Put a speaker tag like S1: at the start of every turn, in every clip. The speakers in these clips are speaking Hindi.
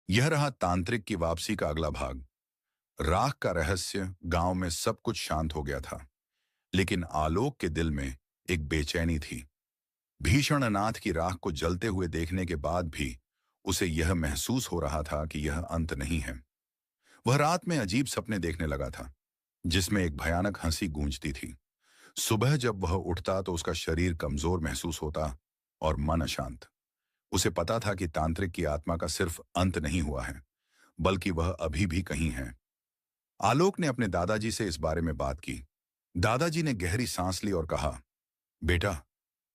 S1: यह रहा तांत्रिक की वापसी का अगला भाग। राख का रहस्य। गांव में सब कुछ शांत हो गया था, लेकिन आलोक के दिल में एक बेचैनी थी। भीषण अनाथ की राख को जलते हुए देखने के बाद भी उसे यह महसूस हो रहा था कि यह अंत नहीं है। वह रात में अजीब सपने देखने लगा था, जिसमें एक भयानक हंसी गूंजती थी। सुबह जब वह उठता तो उसका शरीर कमजोर महसूस होता और मन अशांत। उसे पता था कि तांत्रिक की आत्मा का सिर्फ अंत नहीं हुआ है, बल्कि वह अभी भी कहीं है। आलोक ने अपने दादाजी से इस बारे में बात की। दादाजी ने गहरी सांस ली और कहा, बेटा,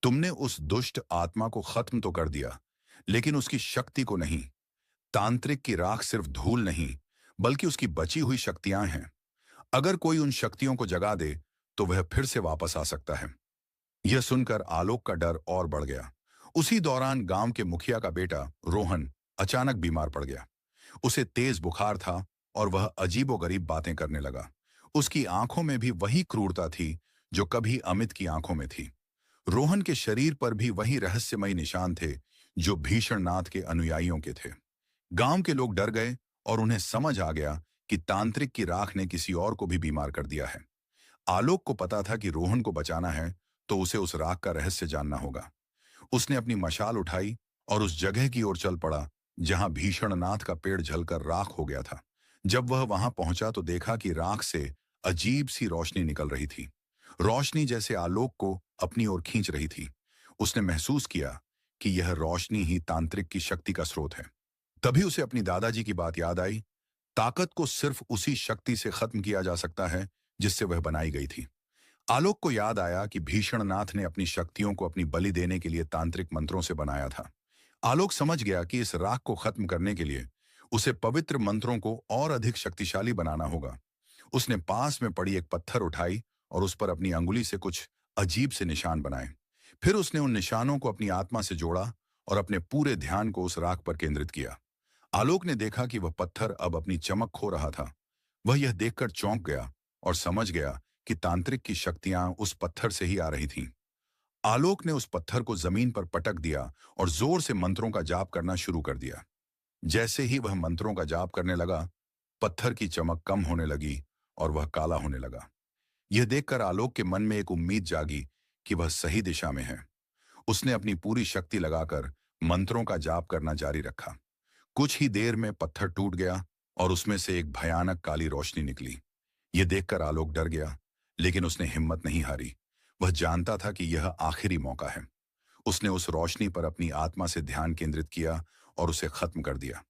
S1: तुमने उस दुष्ट आत्मा को खत्म तो कर दिया, लेकिन उसकी शक्ति को नहीं। तांत्रिक की राख सिर्फ धूल नहीं, बल्कि उसकी बची हुई शक्तियां हैं। अगर कोई उन शक्तियों को जगा दे तो वह फिर से वापस आ सकता है। यह सुनकर आलोक का डर और बढ़ गया। उसी दौरान गांव के मुखिया का बेटा रोहन अचानक बीमार पड़ गया। उसे तेज बुखार था और वह अजीबोगरीब बातें करने लगा। उसकी आंखों में भी वही क्रूरता थी जो कभी अमित की आंखों में थी। रोहन के शरीर पर भी वही रहस्यमय निशान थे जो भीषण नाथ के अनुयायियों के थे। गांव के लोग डर गए और उन्हें समझ आ गया कि तांत्रिक की राख ने किसी और को भी बीमार कर दिया है। आलोक को पता था कि रोहन को बचाना है तो उसे उस राख का रहस्य जानना होगा। उसने अपनी मशाल उठाई और उस जगह की ओर चल पड़ा जहां भीषण नाथ का पेड़ जलकर राख हो गया था। जब वह वहां पहुंचा तो देखा कि राख से अजीब सी रोशनी निकल रही थी। रोशनी जैसे आलोक को अपनी ओर खींच रही थी। उसने महसूस किया कि यह रोशनी ही तांत्रिक की शक्ति का स्रोत है। तभी उसे अपनी दादाजी की बात याद आई। ताकत को सिर्फ उसी शक्ति से खत्म किया जा सकता है जिससे वह बनाई गई थी। आलोक को याद आया कि भीषणनाथ ने अपनी शक्तियों को अपनी बलि देने के लिए तांत्रिक मंत्रों से बनाया था। आलोक समझ गया कि इस राख को खत्म करने के लिए उसे पवित्र मंत्रों को और अधिक शक्तिशाली बनाना होगा। उसने पास में पड़ी एक पत्थर उठाई और उस पर अपनी अंगुली से कुछ अजीब से निशान बनाए। फिर उसने उन निशानों को अपनी आत्मा से जोड़ा और अपने पूरे ध्यान को उस राख पर केंद्रित किया। आलोक ने देखा कि वह पत्थर अब अपनी चमक खो रहा था। वह यह देखकर चौंक गया और समझ गया कि तांत्रिक की शक्तियां उस पत्थर से ही आ रही थीं। आलोक ने उस पत्थर को जमीन पर पटक दिया और जोर से मंत्रों का जाप करना शुरू कर दिया। जैसे ही वह मंत्रों का जाप करने लगा, पत्थर की चमक कम होने लगी और वह काला होने लगा। यह देखकर आलोक के मन में एक उम्मीद जागी कि वह सही दिशा में है। उसने अपनी पूरी शक्ति लगाकर मंत्रों का जाप करना जारी रखा। कुछ ही देर में पत्थर टूट गया और उसमें से एक भयानक काली रोशनी निकली। यह देखकर आलोक डर गया, लेकिन उसने हिम्मत नहीं हारी। वह जानता था कि यह आखिरी मौका है। उसने उस रोशनी पर अपनी आत्मा से ध्यान केंद्रित किया और उसे खत्म कर दिया।